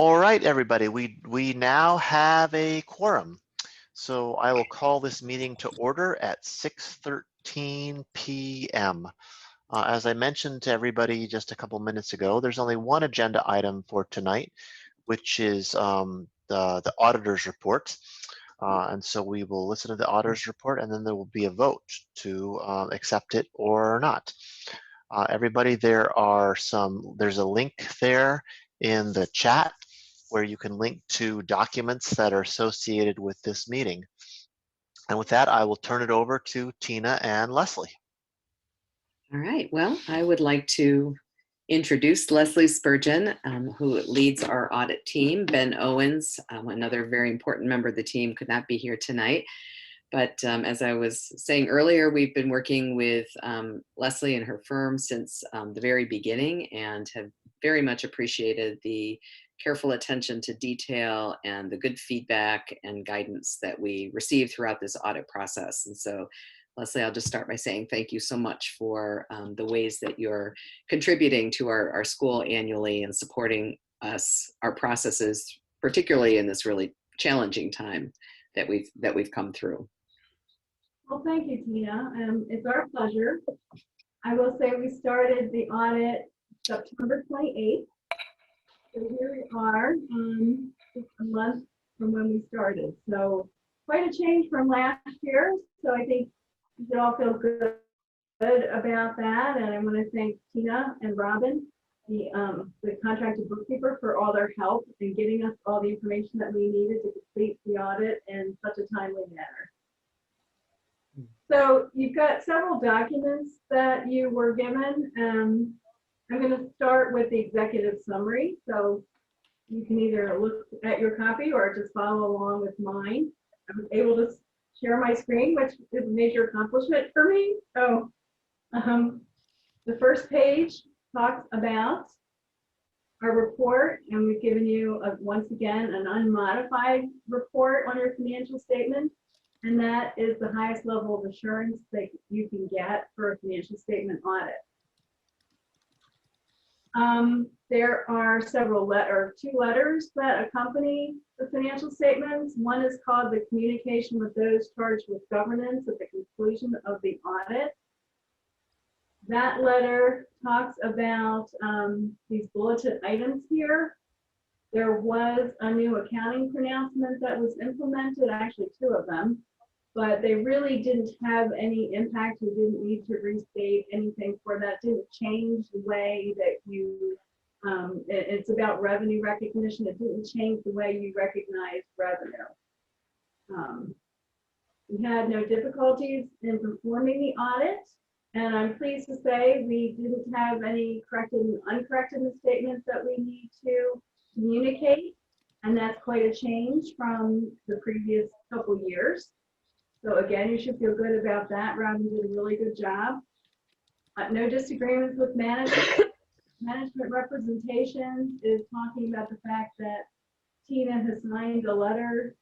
All right, everybody, we now have a quorum. So I will call this meeting to order at 6:13 p.m. As I mentioned to everybody just a couple minutes ago, there's only one agenda item for tonight, which is the auditor's report. And so we will listen to the auditor's report, and then there will be a vote to accept it or not. Everybody, there's a link there in the chat where you can link to documents that are associated with this meeting. And with that, I will turn it over to Tina and Leslie. All right, well, I would like to introduce Leslie Spurgeon, who leads our audit team. Ben Owens, another very important member of the team, could not be here tonight. But as I was saying earlier, we've been working with Leslie and her firm since the very beginning and have very much appreciated the careful attention to detail and the good feedback and guidance that we received throughout this audit process. And so, Leslie, I'll just start by saying thank you so much for the ways that you're contributing to our school annually and supporting us, our processes, particularly in this really challenging time that we've come through. Well, thank you, Tina. It's our pleasure. I will say we started the audit September 28th. So here we are, just a month from when we started. So quite a change from last year. So I think we should all feel good about that. And I want to thank Tina and Robin, the contracted bookkeeper, for all their help in getting us all the information that we needed to complete the audit in such a timely manner. So you've got several documents that you were given. I'm going to start with the executive summary. So you can either look at your copy or just follow along with mine. I was able to share my screen, which is a major accomplishment for me. So the first page talks about our report, and we've given you, once again, an unmodified report on your financial statement. And that is the highest level of assurance that you can get for a financial statement audit. There are two letters that accompany the financial statements. One is called the communication with those charged with governance at the conclusion of the audit. That letter talks about these bulleted items here. There was a new accounting pronouncement that was implemented, actually two of them, but they really didn't have any impact. We didn't need to restate anything for that. Didn't change the way that you, it's about revenue recognition. It didn't change the way you recognize revenue. We had no difficulties in performing the audit. And I'm pleased to say we didn't have any corrected and uncorrected misstatements that we need to communicate. And that's quite a change from the previous couple years. So again, you should feel good about that. Robin did a really good job. No disagreements with management. Management representations is talking about the fact that Tina has signed a letter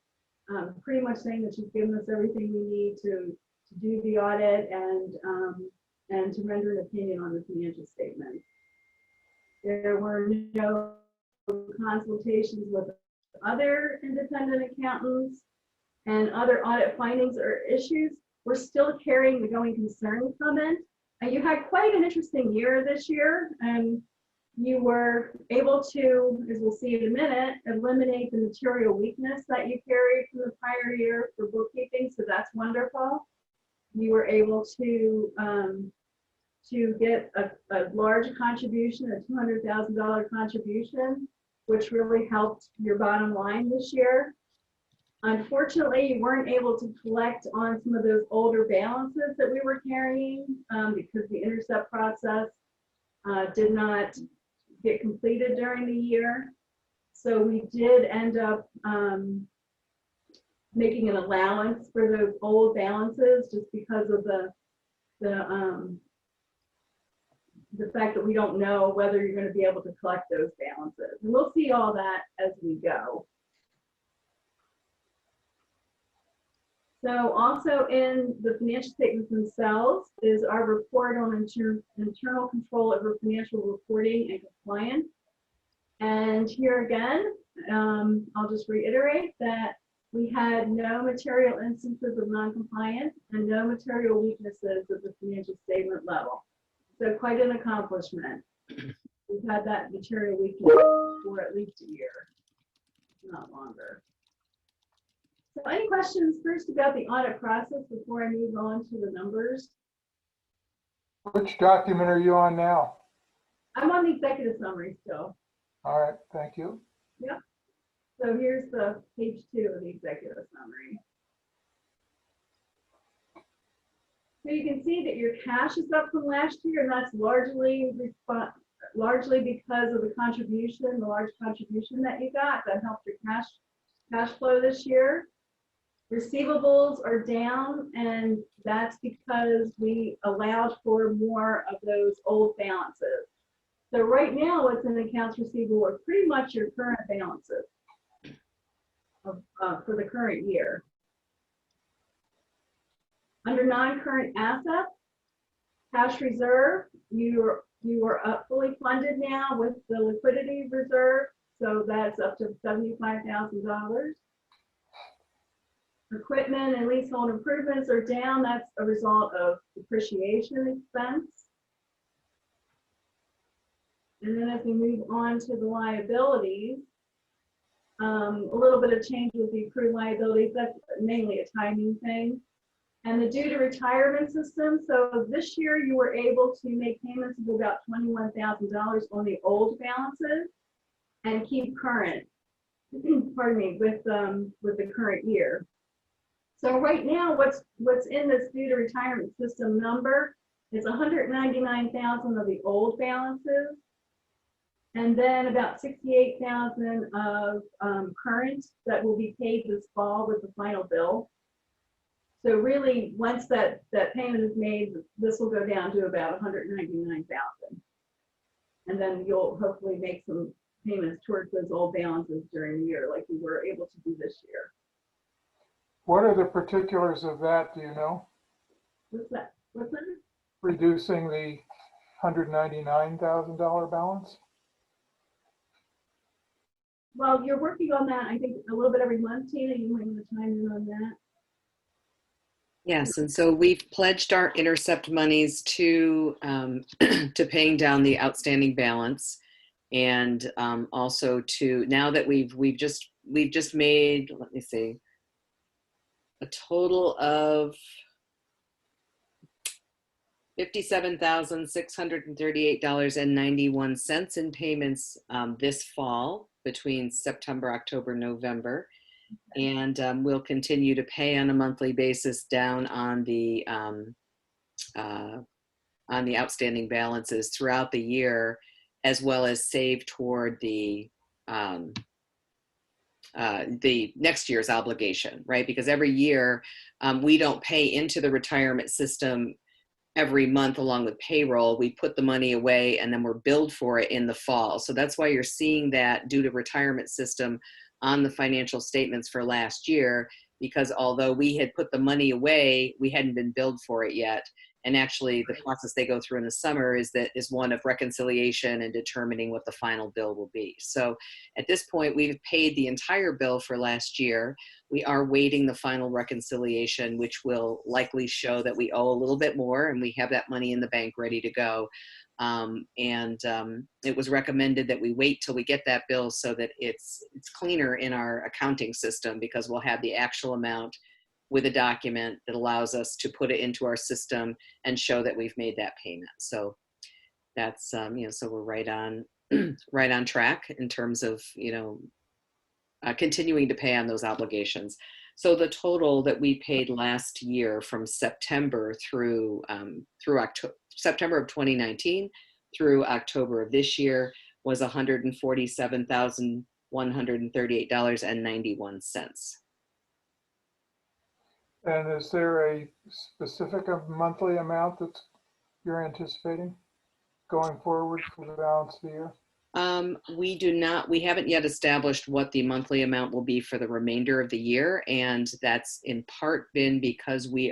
pretty much saying that she's given us everything we need to do the audit and to render an opinion on the financial statement. There were no consultations with other independent accountants and other audit findings or issues. We're still carrying the going concern comment. You had quite an interesting year this year, and you were able to, as we'll see in a minute, eliminate the material weakness that you carried from the prior year for bookkeeping, so that's wonderful. You were able to get a large contribution, a $200,000 contribution, which really helped your bottom line this year. Unfortunately, you weren't able to collect on some of those older balances that we were carrying because the intercept process did not get completed during the year. So we did end up making an allowance for those old balances just because of the fact that we don't know whether you're going to be able to collect those balances. And we'll see all that as we go. So also in the financial statements themselves is our report on internal control over financial reporting and compliance. And here again, I'll just reiterate that we had no material instances of noncompliance and no material weaknesses at the financial statement level. So quite an accomplishment. We've had that material weakness for at least a year, not longer. So any questions first about the audit process before I move on to the numbers? Which document are you on now? I'm on the executive summary still. All right, thank you. Yep. So here's the page 2 of the executive summary. So you can see that your cash is up from last year, and that's largely because of the contribution, the large contribution that you got that helped your cash flow this year. Receivables are down, and that's because we allowed for more of those old balances. So right now, what's in accounts receivable are pretty much your current balances for the current year. Under non-current assets, cash reserve, you are up fully funded now with the liquidity reserve, so that's up to $75,000. Equipment and leasehold improvements are down. That's a result of depreciation expense. And then as we move on to the liabilities, a little bit of change with the accrued liabilities. That's mainly a timing thing. And the due to retirement system. So this year you were able to make payments of about $21,000 on the old balances and keep current, pardon me, with the current year. So right now, what's in this due to retirement system number is 199,000 of the old balances, and then about 68,000 of current that will be paid this fall with the final bill. So really, once that payment is made, this will go down to about 199,000, and then you'll hopefully make some payments towards those old balances during the year, like we were able to do this year. What are the particulars of that, do you know? What's that? What's that? Reducing the $199,000 balance? Well, you're working on that, I think, a little bit every month, Tina. You might want to chime in on that. Yes, and so we've pledged our intercept monies to to paying down the outstanding balance, and also to, now that we've just made, let me see, a total of $57,638.91 in payments this fall between September, October, November. And we'll continue to pay on a monthly basis down on the outstanding balances throughout the year, as well as save toward the next year's obligation, right? Because every year we don't pay into the retirement system every month along with payroll. We put the money away and then we're billed for it in the fall. So that's why you're seeing that due to retirement system on the financial statements for last year, because although we had put the money away, we hadn't been billed for it yet. And actually the process they go through in the summer is one of reconciliation and determining what the final bill will be. So at this point, we've paid the entire bill for last year. We are waiting the final reconciliation, which will likely show that we owe a little bit more, and we have that money in the bank ready to go. It was recommended that we wait till we get that bill so that it's cleaner in our accounting system, because we'll have the actual amount with a document that allows us to put it into our system and show that we've made that payment. So that's, so we're right on track in terms of, continuing to pay on those obligations. So the total that we paid last year from September through October, September of 2019 through October of this year was $147,138.91. And is there a specific monthly amount that you're anticipating going forward for the balance of the year? We haven't yet established what the monthly amount will be for the remainder of the year. And that's in part been because we've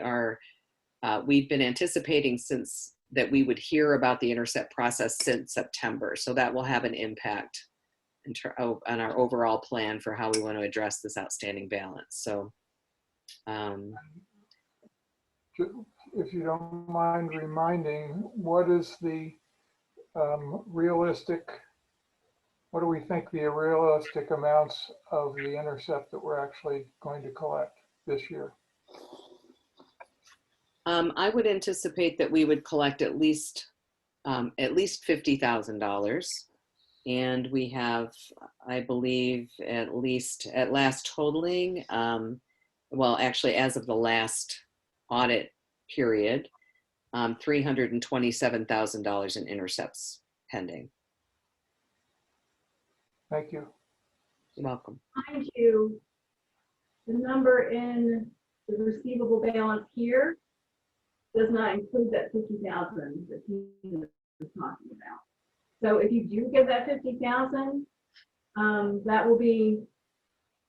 been anticipating since that we would hear about the intercept process since September. So that will have an impact on our overall plan for how we want to address this outstanding balance. So, If you don't mind reminding, what is the realistic, what do we think the realistic amounts of the intercept that we're actually going to collect this year? I would anticipate that we would collect at least $50,000. And we have, I believe, at least at last totaling, well, actually, as of the last audit period, $327,000 in intercepts pending. Thank you. You're welcome. Mind you, the number in the receivable balance here does not include that 50,000 that he was talking about. So if you do get that 50,000, that will be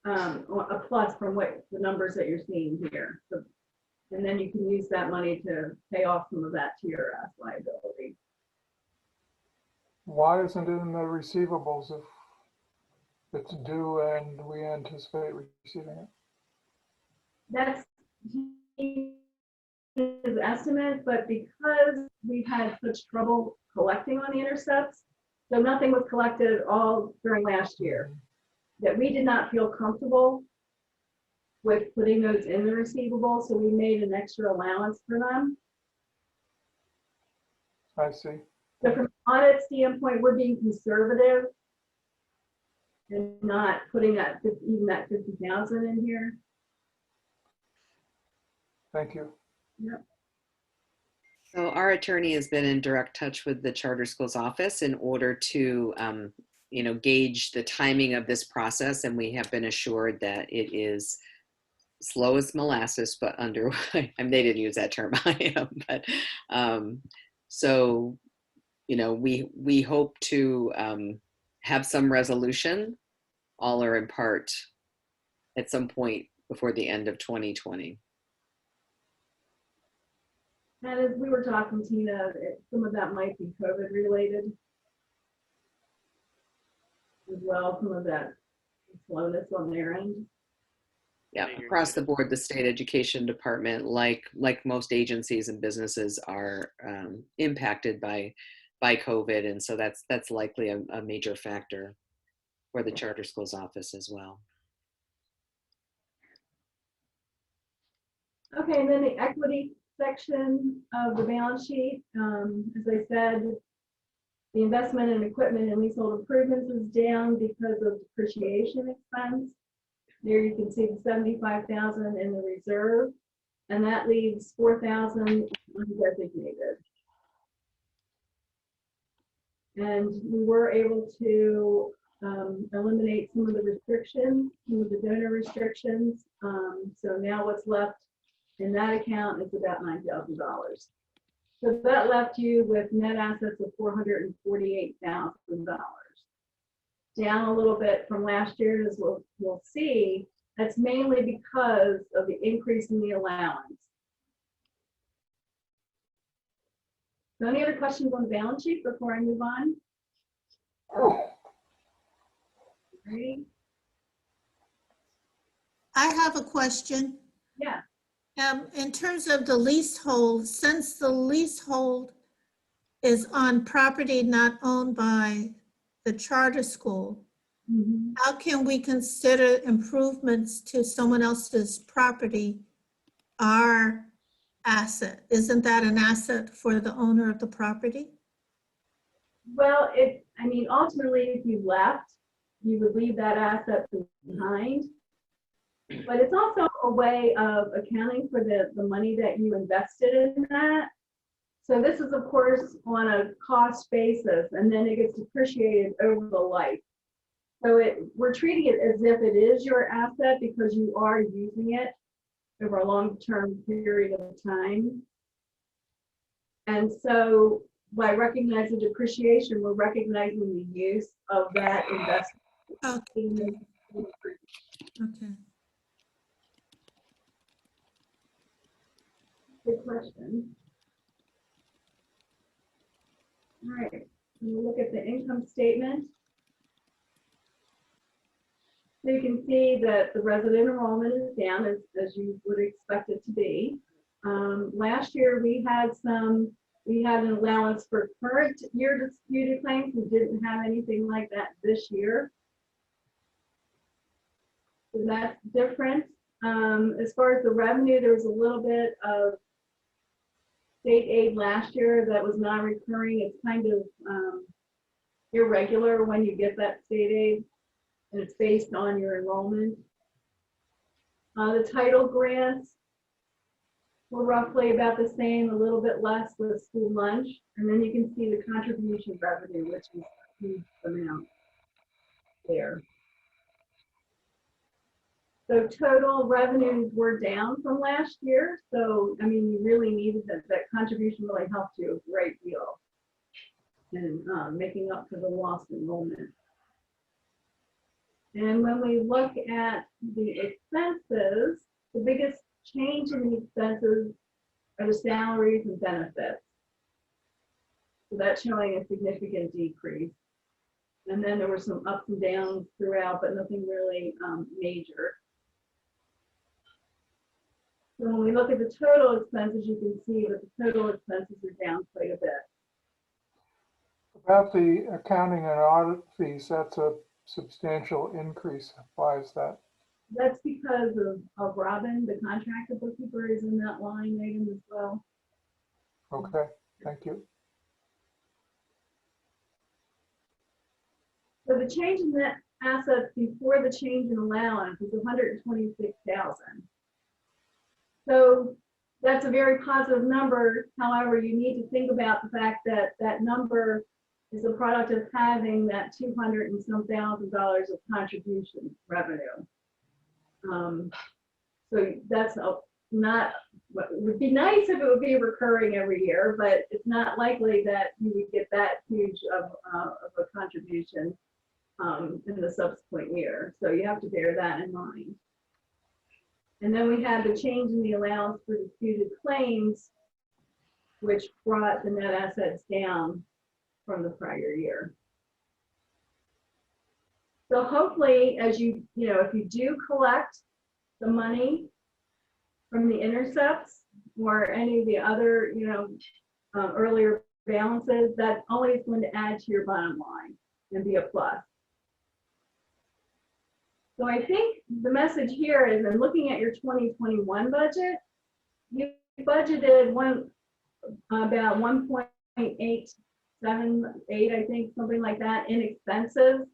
a plus from what the numbers that you're seeing here. So, and then you can use that money to pay off some of that TRS liability. Why isn't it in the receivables if it's due and we anticipate receiving it? That's his estimate, but because we've had such trouble collecting on the intercepts, so nothing was collected at all during last year, that we did not feel comfortable with putting those in the receivable, so we made an extra allowance for them. I see. So from an audit standpoint, we're being conservative and not putting that even that 50,000 in here. Thank you. Yep. So our attorney has been in direct touch with the charter schools office in order to, gauge the timing of this process, and we have been assured that it is slow as molasses, but underway. I mean, they didn't use that term, I am, but so we hope to have some resolution, all or in part, at some point before the end of 2020. And as we were talking, Tina, some of that might be COVID related as well, some of that slowness on their end. Yeah, across the board, the state education department, like most agencies and businesses, are impacted by COVID, and so that's likely a major factor for the charter schools office as well. Okay, and then the equity section of the balance sheet, as I said, the investment in equipment and leasehold improvements is down because of depreciation expense. There you can see the 75,000 in the reserve, and that leaves 4,000 undesignated. And we were able to eliminate some of the restrictions, some of the donor restrictions. So now what's left in that account is about $9,000. So that left you with net assets of $448,000. Down a little bit from last year, as we'll see. That's mainly because of the increase in the allowance. So any other questions on the balance sheet before I move on? Great. I have a question. Yeah. In terms of the leasehold, since the leasehold is on property not owned by the charter school, how can we consider improvements to someone else's property our asset? Isn't that an asset for the owner of the property? Well, ultimately, if you left, you would leave that asset behind. But it's also a way of accounting for the money that you invested in that. So this is, of course, on a cost basis, and then it gets depreciated over the life. So we're treating it as if it is your asset because you are using it over a long-term period of time. And so by recognizing depreciation, we're recognizing the use of that investment. Okay. Okay. Good question. All right, we'll look at the income statement. So you can see that the resident enrollment is down as you would expect it to be. Last year we had an allowance for current year disputed claims. We didn't have anything like that this year. So that's different. As far as the revenue, there was a little bit of state aid last year that was not recurring. It's kind of irregular when you get that state aid, and it's based on your enrollment. The title grants were roughly about the same, a little bit less with school lunch. And then you can see the contribution revenue, which is a huge amount there. So total revenues were down from last year. So, I mean, you really needed that contribution really helped you a great deal in making up for the lost enrollment. And when we look at the expenses, the biggest change in the expenses are the salaries and benefits. So that's showing a significant decrease. And then there were some ups and downs throughout, but nothing really major. So when we look at the total expenses, you can see that the total expenses are down quite a bit. About the accounting and audit fees, that's a substantial increase. Why is that? That's because of Robin, the contractor bookkeeper is in that line item as well. Okay, thank you. So the change in net assets before the change in allowance is 126,000. So that's a very positive number. However, you need to think about the fact that that number is a product of having that $200 and some thousand of contribution revenue. So that's not what would be nice if it would be recurring every year, but it's not likely that you would get that huge of a contribution in the subsequent year. So you have to bear that in mind. And then we had the change in the allowance for disputed claims, which brought the net assets down from the prior year. So hopefully, as if you do collect the money from the intercepts or any of the other, earlier balances, that always going to add to your bottom line and be a plus. So I think the message here is, in looking at your 2021 budget, you budgeted about 1.878, I think, something like that, in expenses.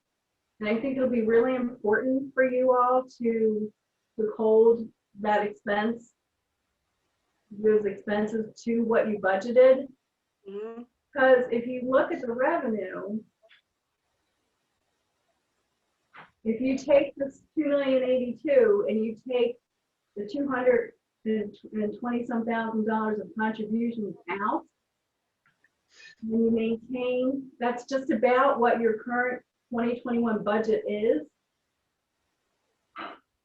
And I think it'll be really important for you all to hold that expense, those expenses, to what you budgeted. Because if you look at the revenue, if you take this $2,082,000 and you take the $220-some thousand of contributions out, and you maintain, that's just about what your current 2021 budget is.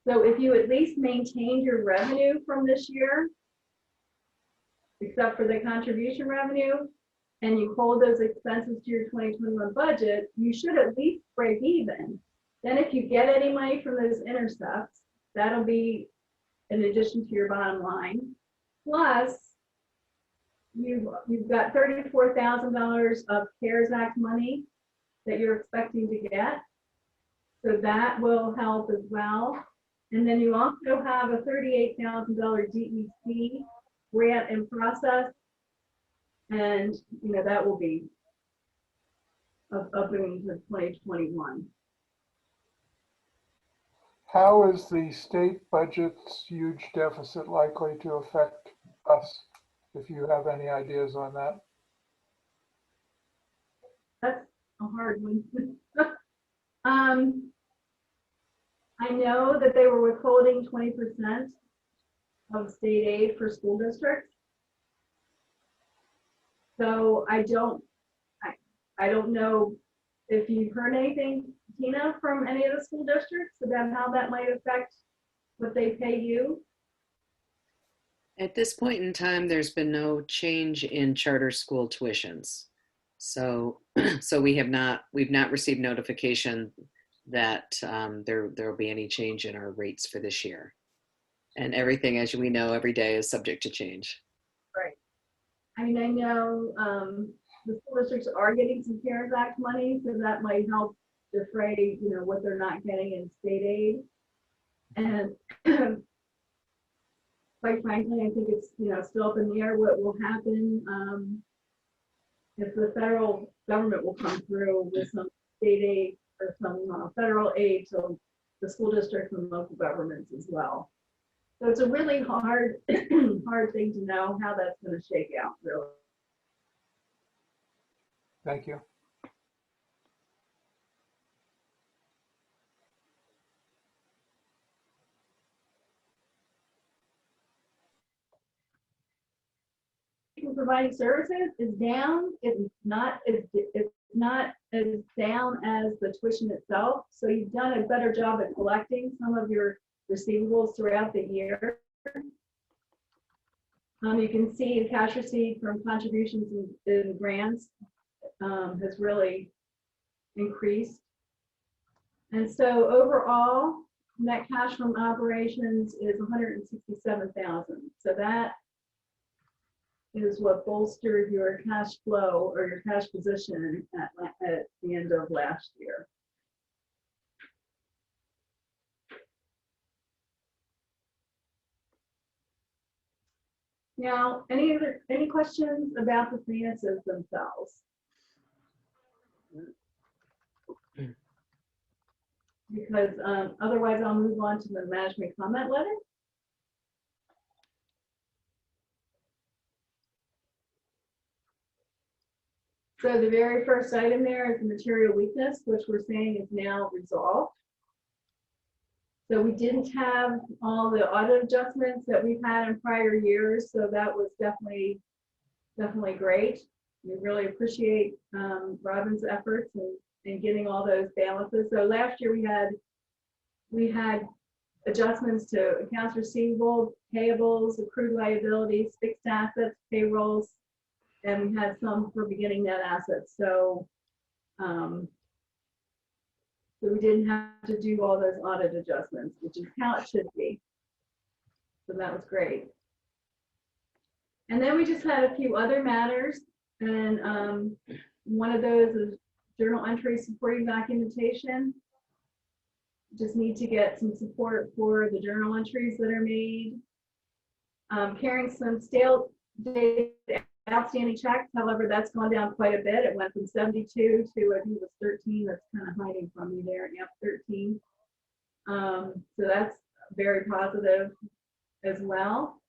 So if you at least maintained your revenue from this year, except for the contribution revenue, and you hold those expenses to your 2021 budget, you should at least break even. Then if you get any money from those intercepts, that'll be in addition to your bottom line. Plus, you've got $34,000 of CARES Act money that you're expecting to get. So that will help as well. And then you also have a $38,000 DEC grant in process. And that will be up into 2021. How is the state budget's huge deficit likely to affect us, if you have any ideas on that? That's a hard one. I know that they were withholding 20% of state aid for school districts. So I don't know if you've heard anything, Tina, from any of the school districts about how that might affect what they pay you. At this point in time, there's been no change in charter school tuitions. So we've not received notification that there will be any change in our rates for this year. And everything, as we know, every day is subject to change. Right. I mean, I know the school districts are getting some CARES Act money, so that might help defray, you know, what they're not getting in state aid. And quite frankly, I think it's, you know, still up in the air what will happen if the federal government will come through with some state aid or some federal aid to the school districts and local governments as well. So it's a really hard, hard thing to know how that's going to shake out, really. Thank you. For providing services is down. It's not as down as the tuition itself. So you've done a better job at collecting some of your receivables throughout the year. You can see the cash receipt from contributions and grants has really increased. And so overall, net cash from operations is 167,000. So that is what bolstered your cash flow or your cash position at the end of last year. Now, any questions about the finances themselves? Because otherwise I'll move on to the management comment letter. So the very first item there is the material weakness, which we're saying is now resolved. So we didn't have all the audit adjustments that we've had in prior years, so that was definitely great. We really appreciate Robin's efforts in getting all those balances. So last year we had adjustments to accounts receivable, payables, accrued liabilities, fixed assets, payrolls, and we had some for beginning net assets. So so we didn't have to do all those audit adjustments, which is how it should be. So that was great. And then we just had a few other matters. And one of those is journal entry supporting documentation. Just need to get some support for the journal entries that are made. Carrying some stale outstanding checks. However, that's gone down quite a bit. It went from 72 to I think it was 13. That's kind of hiding from me there. Yep, 13. So that's very positive as well.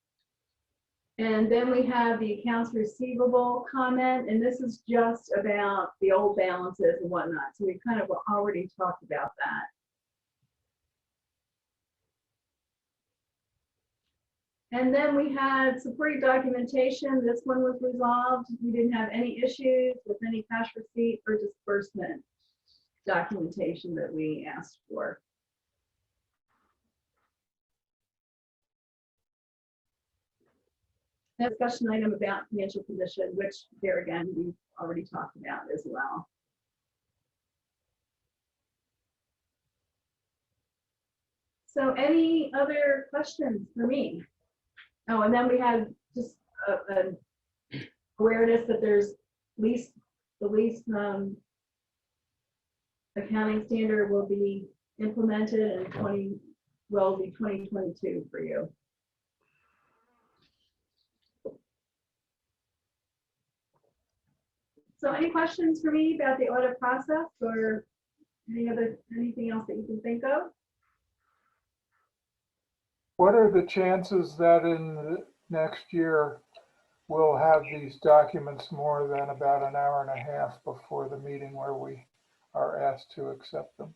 And then we have the accounts receivable comment, and this is just about the old balances and whatnot. So we kind of already talked about that. And then we had supporting documentation. This one was resolved. We didn't have any issues with any cash receipt or disbursement documentation that we asked for. A discussion item about financial condition, which there again, we've already talked about as well. So any other questions for me? Oh, and then we had just an awareness that there's the lease accounting standard will be implemented in 2022 for you. So any questions for me about the audit process or anything else that you can think of? What are the chances that in the next year we'll have these documents more than about an hour and a half before the meeting where we are asked to accept them?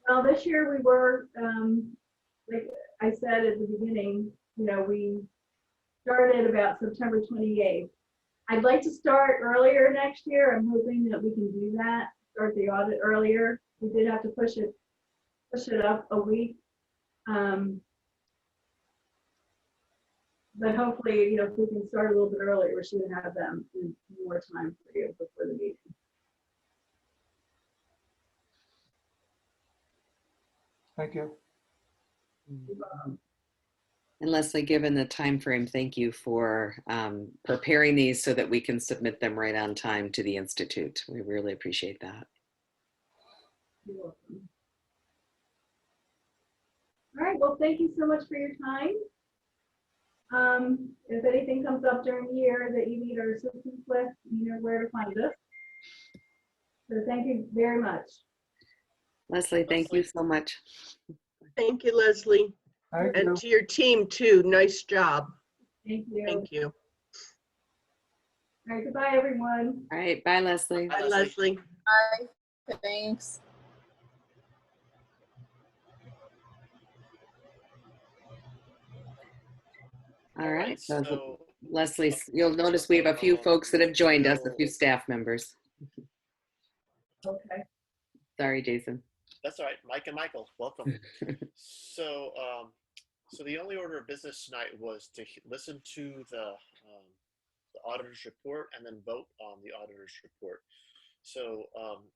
Well, this year we were, like I said at the beginning, you know, we started about September 28th. I'd like to start earlier next year. I'm hoping that we can do that, start the audit earlier. We did have to push it up a week. But hopefully, you know, if we can start a little bit earlier, we should have them in more time for you before the meeting. Thank you. And Leslie, given the time frame, thank you for preparing these so that we can submit them right on time to the Institute. We really appreciate that. You're welcome. All right, well, thank you so much for your time. If anything comes up during the year that you need our assistance with, you know where to find us. So thank you very much. Leslie, thank you so much. Thank you, Leslie. Thank And you. to your team too, nice job. Thank you. Thank you. All right, goodbye, everyone. All right, bye, Leslie. Bye, Leslie. Thanks. All right, so So Leslie, you'll notice we have a few folks that have joined us, a few staff members. Okay. Sorry, Jason. that's all right. Mike and Michael, welcome. So, so the only order of business tonight was to listen to the auditor's report and then vote on the auditor's report. So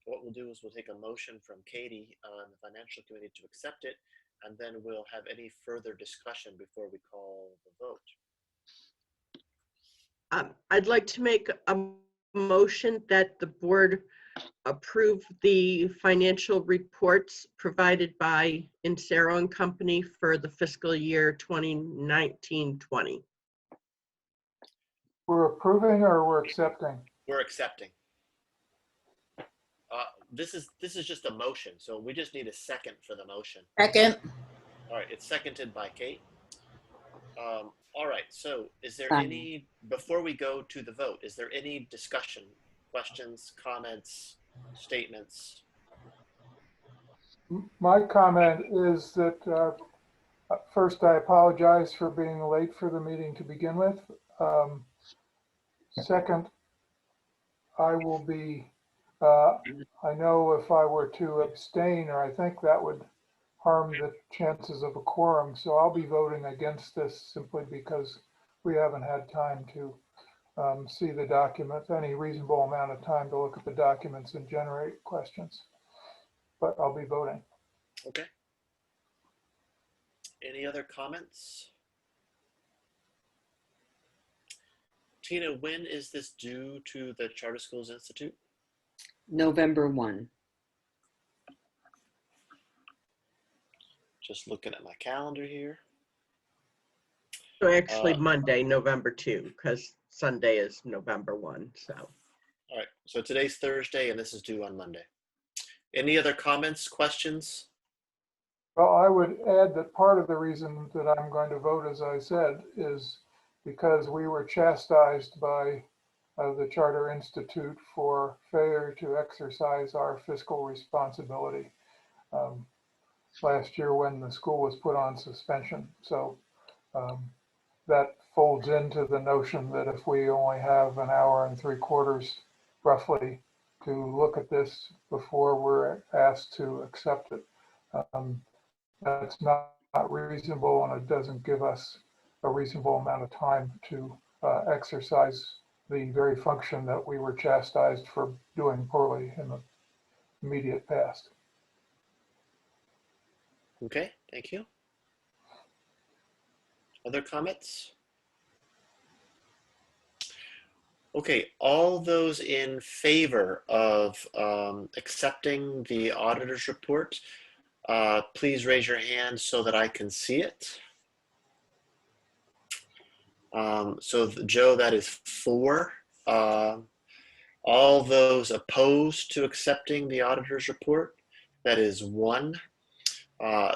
what we'll do is we'll take a motion from Katie on the financial committee to accept it, and then we'll have any further discussion before we call the vote. I'd like to make a motion that the board approve the financial reports provided by Insero and Company for the fiscal year 2019-20. We're approving or we're accepting? We're accepting. This is just a motion, so we just need a second for the motion. Second. All right, it's seconded by Kate. All right, so is there Fine. any, before we go to the vote, is there any discussion, questions, comments, statements? My comment is that first, I apologize for being late for the meeting to begin with. Second, I will be, I know if I were to abstain, or I think that would harm the chances of a quorum. So I'll be voting against this simply because we haven't had time to see the documents, any reasonable amount of time to look at the documents and generate questions. But I'll be voting. Okay. Any other comments? Tina, when is this due to the Charter Schools Institute? November 1. Just looking at my calendar here. So actually Monday, November 2, because Sunday is November 1. So All right, so today's Thursday and this is due on Monday. Any other comments, questions? Well, I would add that part of the reason that I'm going to vote, as I said, is because we were chastised by the Charter Institute for failure to exercise our fiscal responsibility last year when the school was put on suspension. So that folds into the notion that if we only have an hour and 3/4 roughly to look at this before we're asked to accept it, that's not reasonable, and it doesn't give us a reasonable amount of time to exercise the very function that we were chastised for doing poorly in the immediate past. Okay, thank you. Other comments? Okay, all those in favor of accepting the auditor's report, please raise your hand so that I can see it. So Joe, that is 4. All those opposed to accepting the auditor's report, that is 1.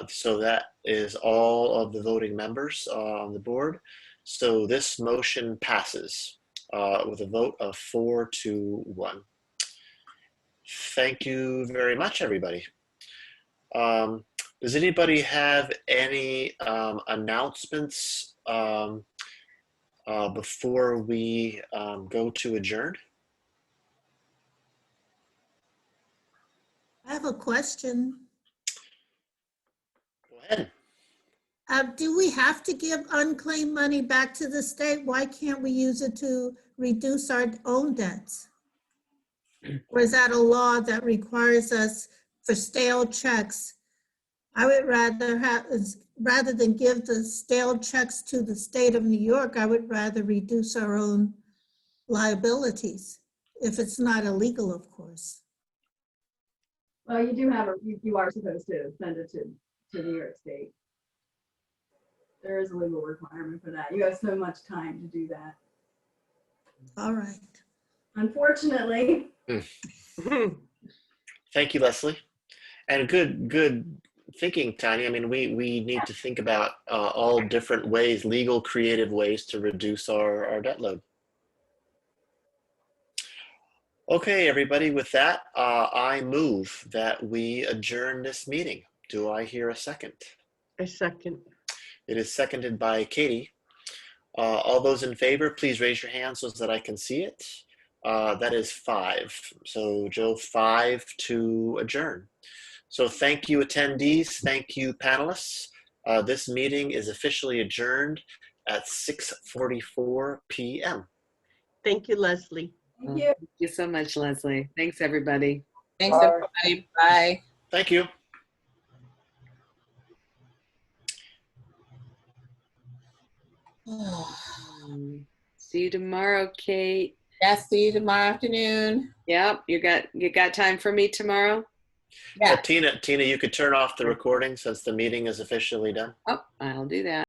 So that is all of the voting members on the board. So this motion passes with a vote of 4-1. Thank you very much, everybody. Does anybody have any announcements before we go to adjourn? I have a question. Go ahead. Do we have to give unclaimed money back to the state? Why can't we use it to reduce our own debts? Or is that a law that requires us for stale checks I would rather than give the stale checks to the state of New York, I would rather reduce our own liabilities, if it's not illegal, of course. Well, you do have you are supposed to send it to New York State. There is a legal requirement for that. You have so much time to do that. All right. Unfortunately, Thank you, Leslie. And good thinking, Tanya. I mean, we need to think about all different ways, legal, creative ways to reduce our debt load. Okay, everybody, with that, I move that we adjourn this meeting. Do I hear a second? I second. It is seconded by Katie. All those in favor, please raise your hand so that I can see it. That is 5. So Joe, 5 to adjourn. So thank you, attendees. Thank you, panelists. This meeting is officially adjourned at 6:44 p.m. Thank you, Leslie. thank you. Thank you so much, Leslie. Thanks, everybody. Thanks, Bye. everybody. Bye. Thank you. See you tomorrow, Kate. Yes, see you tomorrow afternoon. Yep, you got time for me tomorrow? Yeah. Tina, you could turn off the recording since the meeting is officially done. Oh, I'll do that.